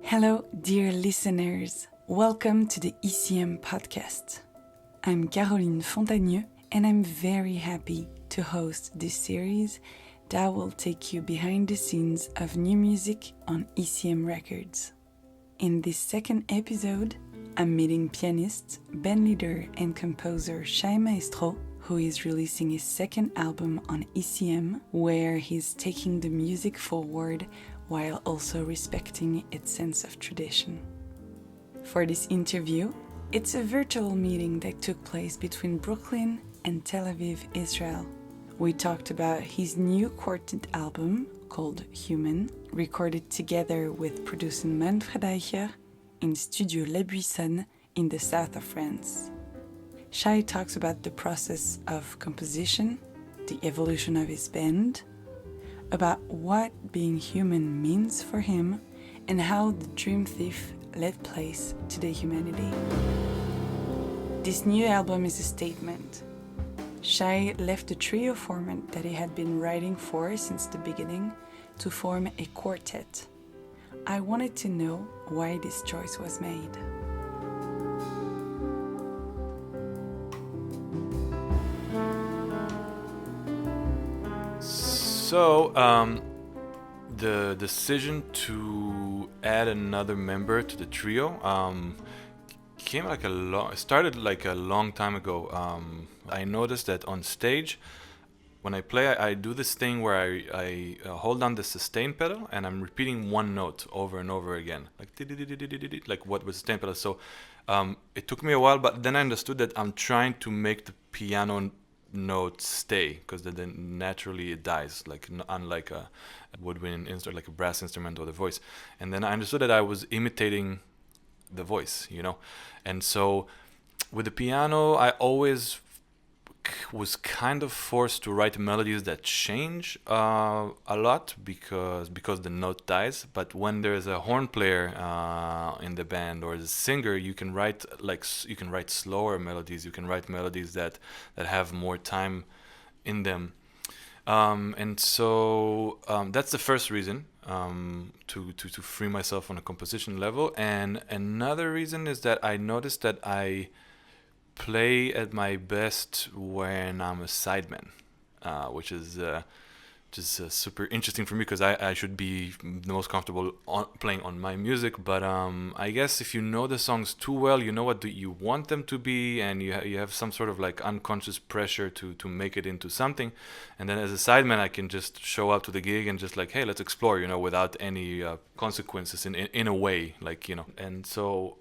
Hello, dear listeners. Welcome to the ECM podcast. I'm Caroline Fontagneux, and I'm very happy to host this series that will take you behind the scenes of new music on ECM Records. In this second episode, I'm meeting pianist, bandleader, and composer Shai Maestro, who is releasing his second album on ECM, where he's taking the music forward while also respecting its sense of tradition. For this interview, it's a virtual meeting that took place between Brooklyn and Tel Aviv, Israel. We talked about his new quartet album called Human, recorded together with producer Manfred Eicher in Studio Buissonne in the south of France. Shai talks about the process of composition, the evolution of his band, about what being human means for him, and how the Dream Thief led place to the humanity. This new album is a statement. Shai left the trio format that he had been writing for since the beginning to form a quartet. I wanted to know why this choice was made. So, the decision to add another member to the trio started like a long time ago. I noticed that on stage, when I play, I do this thing where I hold down the sustain pedal and I'm repeating one note over and over again, like what was sustain pedal. So it took me a while, but then I understood that I'm trying to make the piano note stay, because then naturally it dies, like unlike a woodwind instrument, like a brass instrument or the voice. And then I understood that I was imitating the voice, and so with the piano I always was kind of forced to write melodies that change a lot because the note dies. But when there's a horn player in the band or a singer, you can write slower melodies. You can write melodies that have more time in them. And so that's the first reason, to free myself on a composition level. And another reason is that I noticed that I play at my best when I'm a sideman, which is just super interesting for me, because I should be the most comfortable playing on my music. But I guess if you know the songs too well, you know what you want them to be, and you have some sort of like unconscious pressure to make it into something. And then as a sideman, I can just show up to the gig and just like, hey, let's explore, without any consequences in a way, like, And so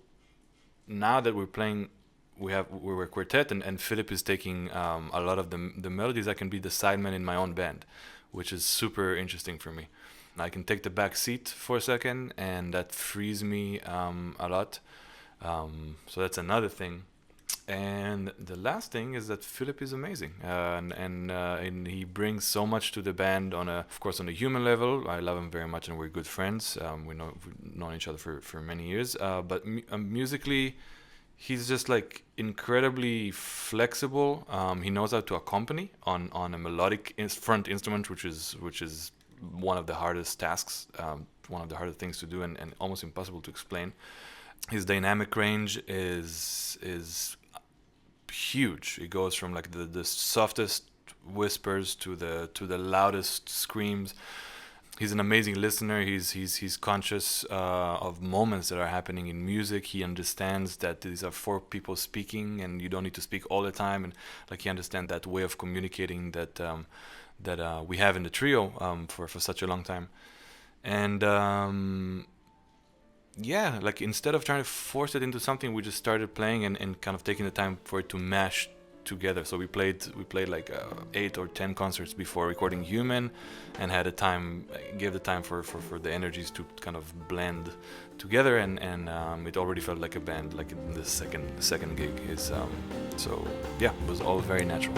now that we're playing, we're a quartet, and Philip is taking a lot of the melodies. I can be the sideman in my own band, which is super interesting for me. I can take the back seat for a second, and that frees me a lot. So that's another thing. And the last thing is that Philip is amazing, and he brings so much to the band of course on a human level. I love him very much, and we're good friends. We've known each other for many years. But musically, he's just like incredibly flexible. He knows how to accompany on a melodic front instrument, which is one of the hardest tasks, one of the hardest things to do, and almost impossible to explain. His dynamic range is huge. It goes from like the softest whispers to the loudest screams. He's an amazing listener. He's conscious of moments that are happening in music. He understands that these are four people speaking, and you don't need to speak all the time. And like he understands that way of communicating that we have in the trio for such a long time. And like instead of trying to force it into something, we just started playing and kind of taking the time for it to mash together. So we played like 8 or 10 concerts before recording Human, and gave the time for the energies to kind of blend together, and it already felt like a band, like in the second gig. So yeah, it was all very natural.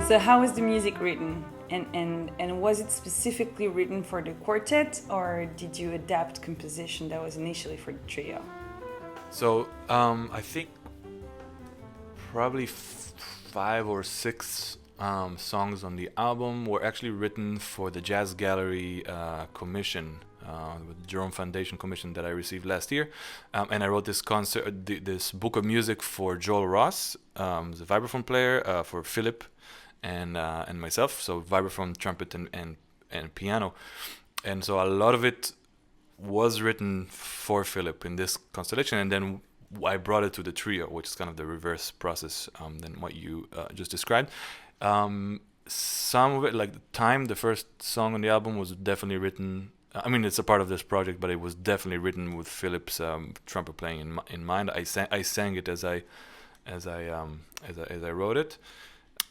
So how was the music written? And was it specifically written for the quartet, or did you adapt composition that was initially for the trio? So I think probably 5 or 6 songs on the album were actually written for the Jazz Gallery commission, with the Jerome Foundation commission that I received last year, and I wrote this this book of music for Joel Ross, the vibraphone player, for Philip and myself. So vibraphone, trumpet, and piano, and so a lot of it was written for Philip in this constellation, and then I brought it to the trio, which is kind of the reverse process than what you just described. Some of it, like the first song on the album, was definitely written. I mean, it's a part of this project, but it was definitely written with Philip's trumpet playing in mind. I sang it as I wrote it,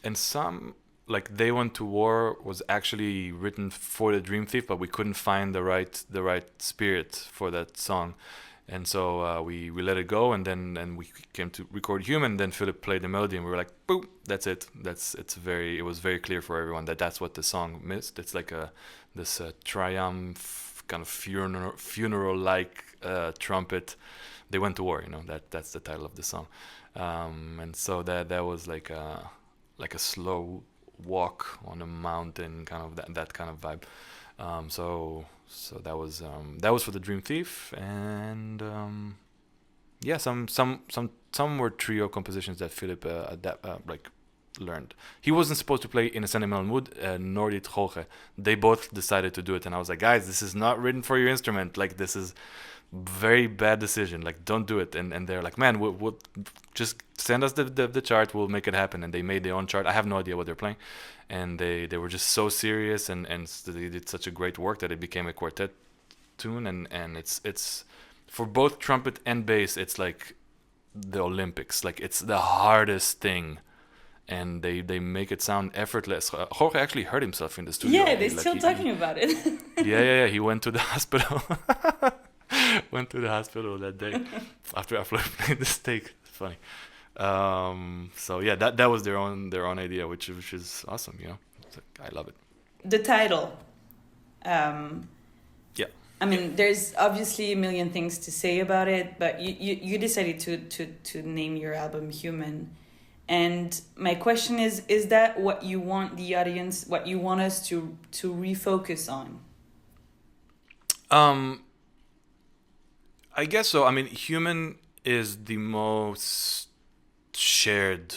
and some, like They Went to War, was actually written for the Dream Thief, but we couldn't find the right spirit for that song, and so we let it go, and then we came to record Human. Then Philip played the melody, and we were like, boom, that's it. It was very clear for everyone that that's what the song missed. It's like this triumph, kind of funeral-like trumpet. They went to war, that's the title of the song, and so that was like a slow walk on a mountain, kind of that kind of vibe. So that was for the Dream Thief, and some were trio compositions that Philip learned. He wasn't supposed to play in a sentimental mood, nor did Jorge. They both decided to do it, and I was like, guys, this is not written for your instrument. Like, this is very bad decision. Like, don't do it. And they're like, man, we'll just send us the chart. We'll make it happen. And they made their own chart. I have no idea what they're playing, and they were just so serious, and they did such a great work that it became a quartet tune. And it's for both trumpet and bass. It's like the Olympics. Like, it's the hardest thing. And they make it sound effortless. Jorge actually hurt himself in the studio. Yeah, they're still talking about it. Yeah. He went to the hospital. Went to the hospital that day after I played the steak. It's funny. So yeah, that was their own idea, which is awesome. I love it. The title. Yeah. I mean, there's obviously a million things to say about it, but you decided to name your album Human. And my question is that what you want the audience, what you want us to refocus on? I guess so. I mean, human is the most shared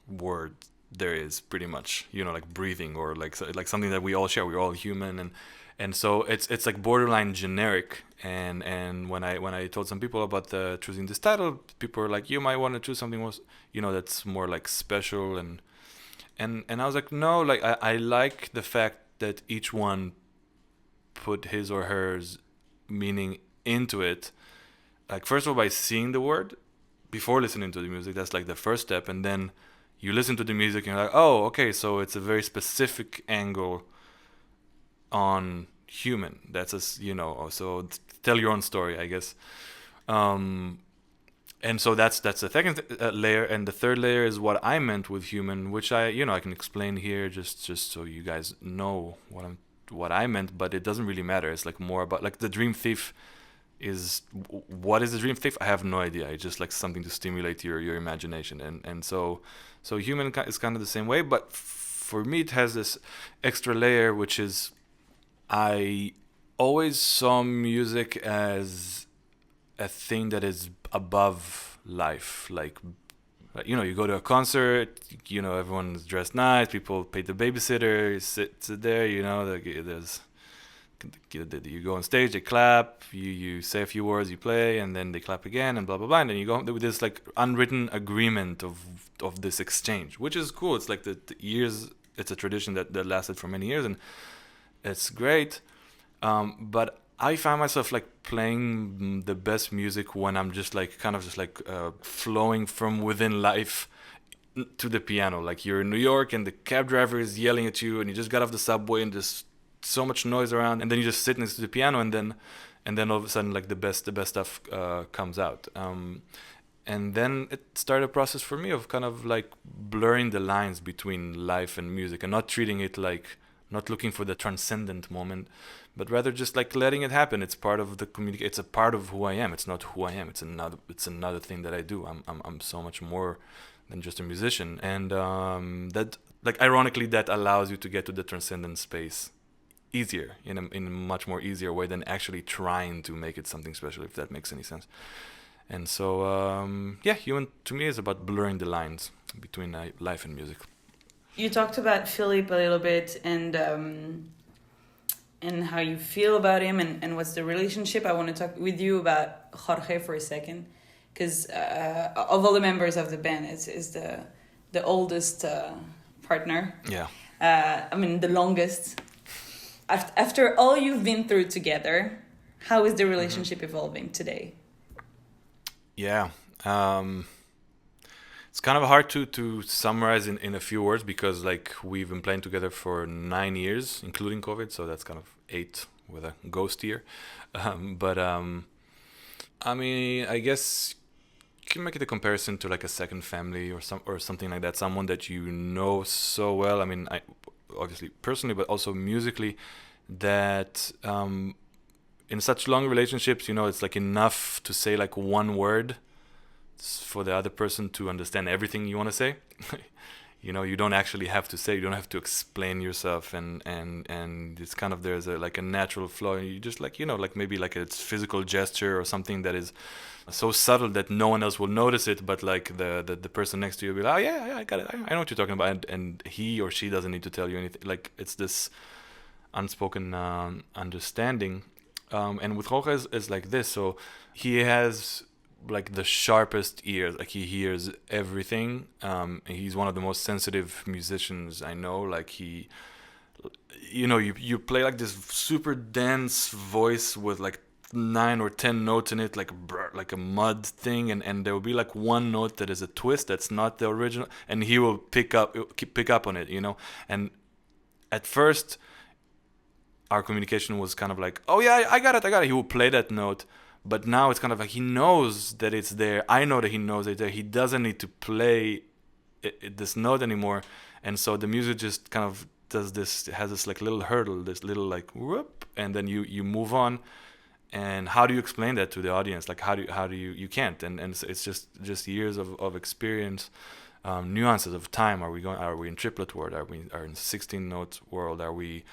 word there is, pretty much. Like breathing, or like something that we all share. We're all human, and so it's like borderline generic. And when I told some people about choosing this title, people were like, you might want to choose something more, that's more like special, and I was like, no, like I like the fact that each one put his or hers meaning into it. Like, first of all, by seeing the word before listening to the music, that's like the first step, and then you listen to the music and you're like, oh, okay, so it's a very specific angle on human. That's so tell your own story, I guess. And so that's the second layer, and the third layer is what I meant with human, which I can explain here just so you guys know what I meant, but it doesn't really matter. It's like more about, like, the Dream Thief what is the Dream Thief? I have no idea. It's just like something to stimulate your imagination, and so human is kind of the same way, but for me it has this extra layer, which is, I always saw music as a thing that is above life. Like, you go to a concert, everyone's dressed nice, people pay the babysitter, you sit there, there's, you go on stage, they clap, you say a few words, you play, and then they clap again, and blah blah blah, and then you go with this like unwritten agreement of this exchange, which is cool. It's like the years. It's a tradition that lasted for many years, and it's great. But I found myself like playing the best music when I'm just like flowing from within life to the piano. Like, you're in New York and the cab driver is yelling at you, and you just got off the subway and there's so much noise around, and then you just sit next to the piano, and then all of a sudden, like, the best stuff comes out. And then it started a process for me of kind of like blurring the lines between life and music, and not treating it like not looking for the transcendent moment, but rather just like letting it happen. It's part of the communication. It's a part of who I am. It's not who I am. It's another thing that I do. I'm so much more than just a musician, and that, like, ironically, that allows you to get to the transcendent space easier, in a much more easier way than actually trying to make it something special, if that makes any sense. And so human to me is about blurring the lines between life and music. You talked about Philip a little bit, and how you feel about him, and what's the relationship. I want to talk with you about Jorge for a second, because of all the members of the band, is the oldest partner. Yeah. I mean, the longest. After all you've been through together, how is the relationship evolving today? Yeah. It's kind of hard to summarize in a few words, because like we've been playing together for 9 years, including COVID, so that's kind of 8 with a ghost year. I mean, I guess you can make it a comparison to like a second family or something like that. Someone that you know so well. I mean, I obviously personally, but also musically, that in such long relationships, it's like enough to say like one word for the other person to understand everything you want to say. You don't actually have to say, you don't have to explain yourself, and it's kind of, there's a natural flow. You just like maybe like it's physical gesture or something that is so subtle that no one else will notice it, but like the person next to you will be like, oh yeah, I got it, I know what you're talking about, and he or she doesn't need to tell you anything. Like, it's this unspoken understanding. And with Jorge is like this. So he has like the sharpest ears. Like, he hears everything. He's one of the most sensitive musicians I know. Like, you play like this super dense voice with like 9 or 10 notes in it, like a mud thing, and there will be like one note that is a twist that's not the original, and he will pick up on it, And at first, our communication was kind of like, oh yeah, I got it. He will play that note, but now it's kind of like he knows that it's there. I know that he knows it's there. He doesn't need to play this note anymore, and so the music just kind of has this like little hurdle, this little like whoop, and then you move on. And how do you explain that to the audience? Like, how do you can't, and it's just years of experience, nuances of time. Are we in triplet world? Are we in 16 note world? Are we?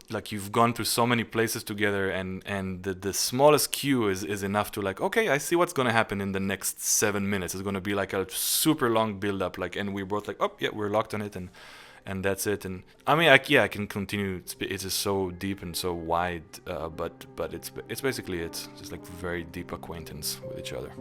Like, you've gone through so many places together, and the smallest cue is enough to like, okay, I see what's gonna happen in the next 7 minutes. It's gonna be like a super long build up, like, and we're both like, oh yeah, we're locked on it, and that's it. And I mean, I can continue. It's just so deep and so wide, but it's basically, it's just like very deep acquaintance with each other.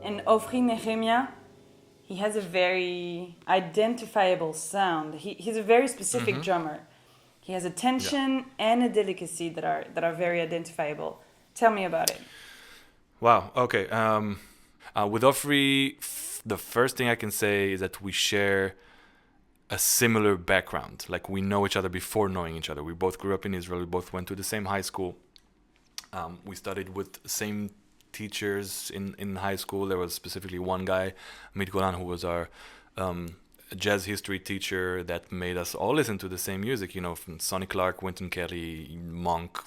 And Ofri Nehemya, he has a very identifiable sound. He's a very specific drummer. He has a tension and a delicacy that are very identifiable. Tell me about it. Wow. Okay. With Ofri, the first thing I can say is that we share a similar background. Like, we know each other before knowing each other. We both grew up in Israel. We both went to the same high school. We studied with the same teachers in high school. There was specifically one guy, Amit Golan, who was our jazz history teacher, that made us all listen to the same music, from Sonny Clark, Wynton Kelly, Monk,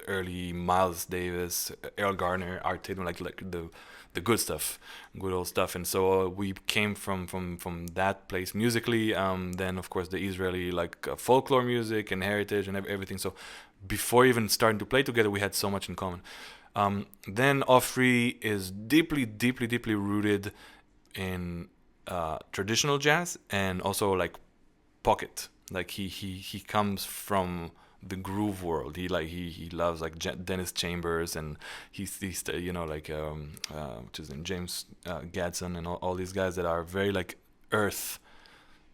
early Miles Davis, Earl Garner, Art Tatum, like the good stuff, good old stuff. And so we came from that place musically. Then of course the Israeli folklore music and heritage and everything. So before even starting to play together, we had so much in common. Then Ofri is deeply, deeply, deeply rooted in traditional jazz and also like pocket. Like he comes from the groove world. He loves like Dennis Chambers, and he's like which is in James Gadsden and all these guys that are very like earth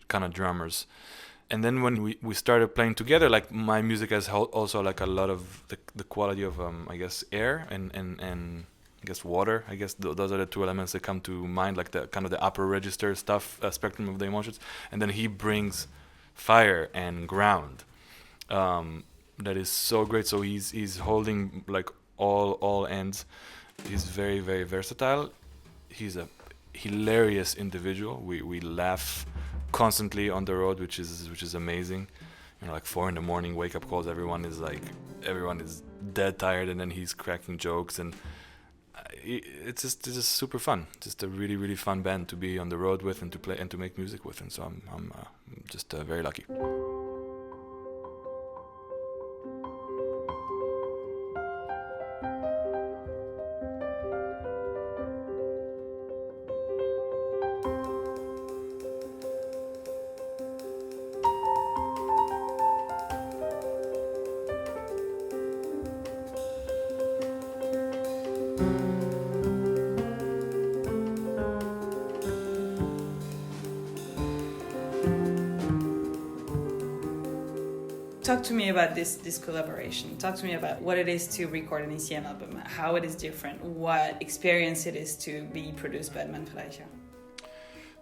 kind of drummers. And then when we started playing together, like my music has also like a lot of the quality of I guess air and I guess water. I guess those are the two elements that come to mind, like the kind of the upper register stuff, spectrum of the emotions. And then he brings fire and ground. That is so great. So he's holding like all ends. He's very, very versatile. He's a hilarious individual. We laugh constantly on the road, which is amazing. Like 4 a.m, wake up calls. Everyone is dead tired, and then he's cracking jokes, and it's just super fun. Just a really, really fun band to be on the road with and to play and to make music with. And so I'm just very lucky. Talk to me about this collaboration. Talk to me about what it is to record an ECM album, how it is different, what experience it is to be produced by Manfred Eicher.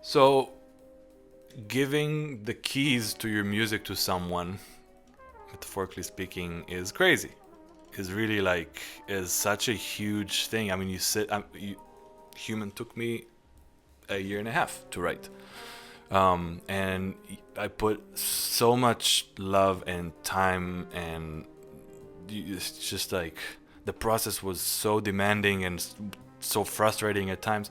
So, giving the keys to your music to someone, metaphorically speaking, is crazy. Is really is such a huge thing. I mean, Human took me a year and a half to write. And I put so much love and time, and it's just like the process was so demanding and so frustrating at times,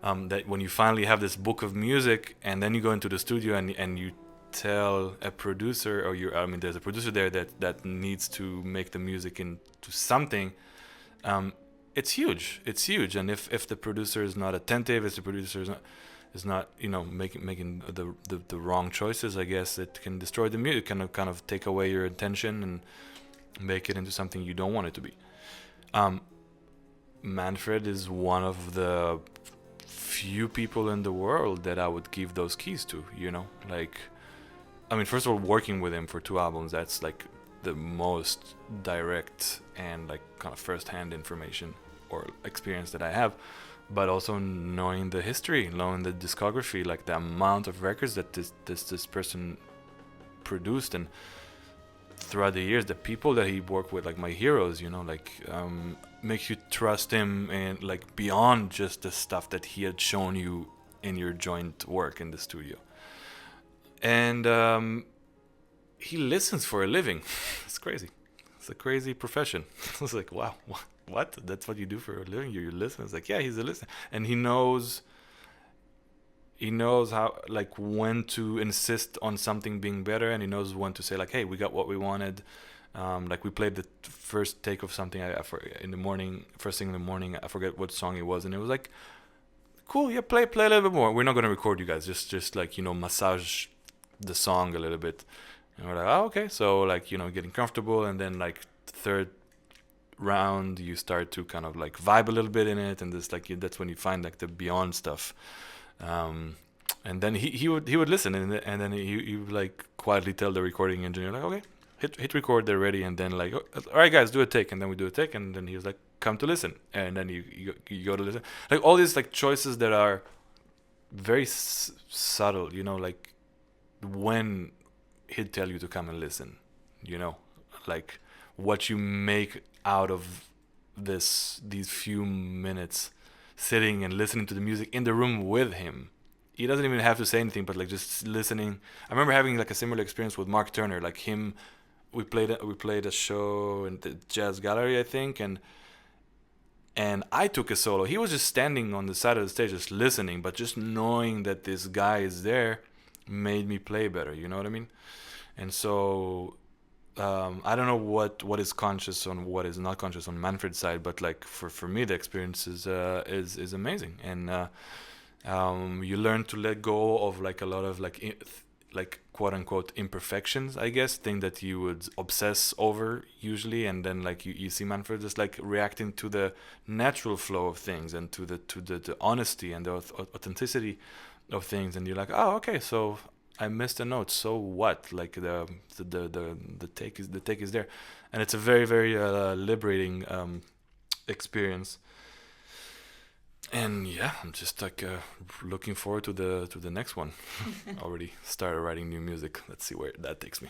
that when you finally have this book of music and then you go into the studio and you tell a producer, or there's a producer there that needs to make the music into something, it's huge. And if the producer is not attentive, if the producer is not making the wrong choices, I guess it can destroy the music, kind of take away your attention and make it into something you don't want it to be. Manfred is one of the few people in the world that I would give those keys to, first of all, working with him for 2 albums, that's like the most direct and like kind of first-hand information or experience that I have. But also knowing the history, knowing the discography, like the amount of records that this person produced, and throughout the years, the people that he worked with, like my heroes, makes you trust him, and like beyond just the stuff that he had shown you in your joint work in the studio. And he listens for a living. It's crazy. It's a crazy profession. I was like, wow. What? That's what you do for a living? You listen? It's like, yeah, he's a listener. And he knows how, like, when to insist on something being better, and he knows when to say, like, hey, we got what we wanted. Like, we played the first take of something in the morning, first thing in the morning. I forget what song it was, and it was like, cool, yeah, play a little bit more. We're not going to record you guys. Just like, massage the song a little bit. And we're like, oh, okay. So, like, getting comfortable, and then, like, third round you start to kind of like vibe a little bit in it, and this that's when you find like the beyond stuff, and then he would listen, and then he would like quietly tell the recording engineer, like, okay, hit record, they're ready, and then like, all right guys, do a take, and then we do a take, and then he was like, come to listen, and then you go to listen, like all these like choices that are very subtle, like when he'd tell you to come and listen, like what you make out of these few minutes sitting and listening to the music in the room with him. He doesn't even have to say anything, but like just listening. I remember having like a similar experience with Mark Turner. Like him, we played a show in the Jazz Gallery, I think, and I took a solo. He was just standing on the side of the stage just listening, but just knowing that this guy is there made me play better, you know what I mean? And so I don't know what is conscious on what is not conscious on Manfred's side, but like for me the experience is amazing, and you learn to let go of like a lot of like quote unquote imperfections, I guess, thing that you would obsess over usually, and then like you see Manfred just like reacting to the natural flow of things and to the honesty and the authenticity of things, and you're like, oh, okay, so I missed a note, so what? Like the take is there, and it's a very very liberating experience. And yeah, I'm just like looking forward to the next one. Already started writing new music. Let's see where that takes me.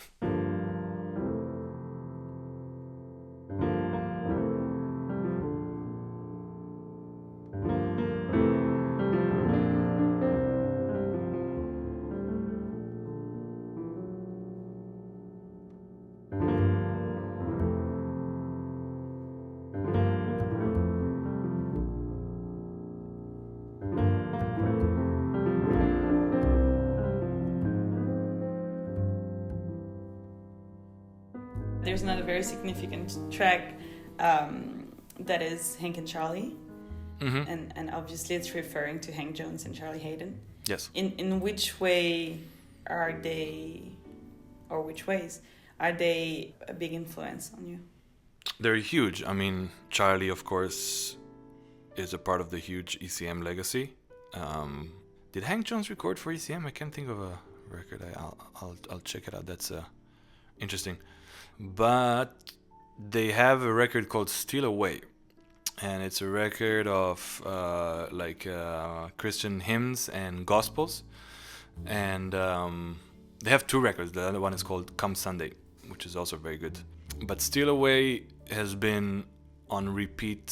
There's another very significant track that is Hank and Charlie, and obviously it's referring to Hank Jones and Charlie Hayden. Yes. In which way are they, or which ways are they a big influence on you? They're huge. I mean, Charlie, of course, is a part of the huge ECM legacy. Did Hank Jones record for ECM? I can't think of a record. I'll check it out. That's interesting. But they have a record called Steal Away, and it's a record of Christian hymns and gospels, and they have two records. The other one is called Come Sunday, which is also very good. But Steal Away has been on repeat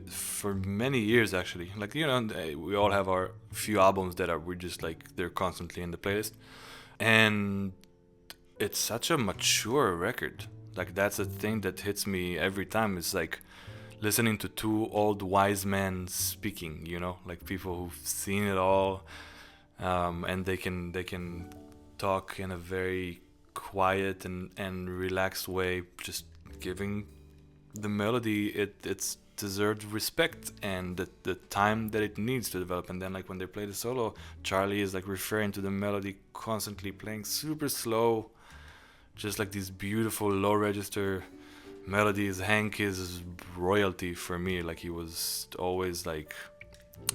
for many years, actually. Like, you know, we all have our few albums that we're just like, they're constantly in the playlist, and it's such a mature record. Like, that's the thing that hits me every time. It's like listening to two old wise men speaking, you know, like people who've seen it all, and they can talk in a very quiet and relaxed way, just giving the melody its deserved respect and the time that it needs to develop. And then like when they play the solo, Charlie is like referring to the melody, constantly playing super slow, just like these beautiful low register melodies. Hank is royalty for me. Like, he was always like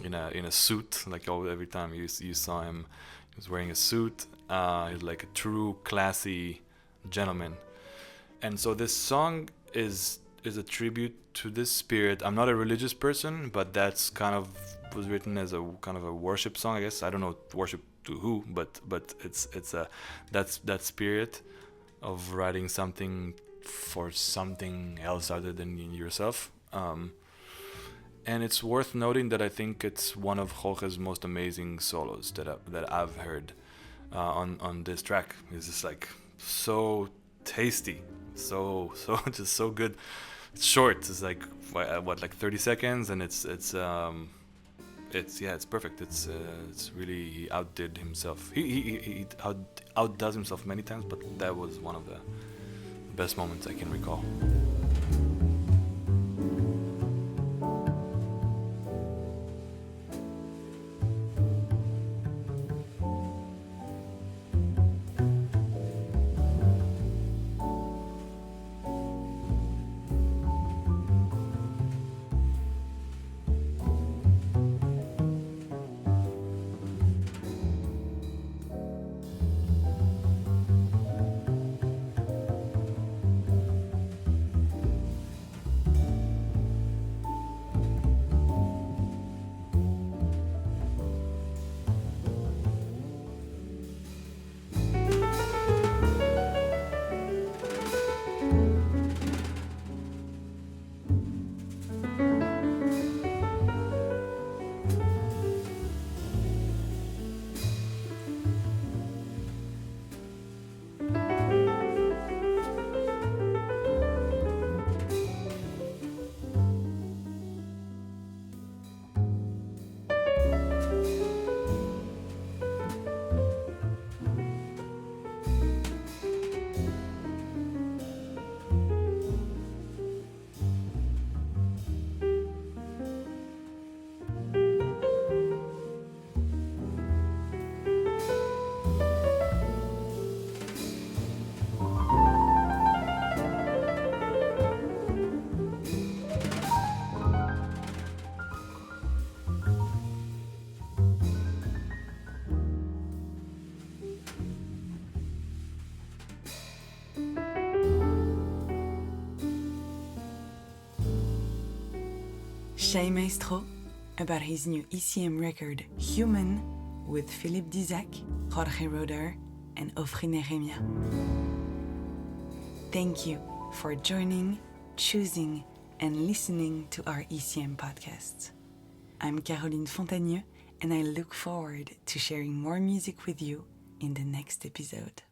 in a suit. Like, every time you saw him, he was wearing a suit. He's like a true classy gentleman. And so this song is a tribute to this spirit. I'm not a religious person, but that's kind of was written as a kind of a worship song, I guess. I don't know worship to who, but it's that's that spirit of writing something for something else other than yourself. And it's worth noting that I think it's one of Jorge's most amazing solos that I've heard on this track. It's just like so tasty, so just so good. It's short. It's like like 30 seconds, and it's perfect. It's really, he outdid himself. He outdoes himself many times, but that was one of the best moments I can recall. Shai Maestro about his new ECM record Human with Philippe Dizac, Jorge Roder, and Ofri Nehemya. Thank you for joining, choosing, and listening to our ECM podcast. I'm Caroline Fontagneux, and I look forward to sharing more music with you in the next episode.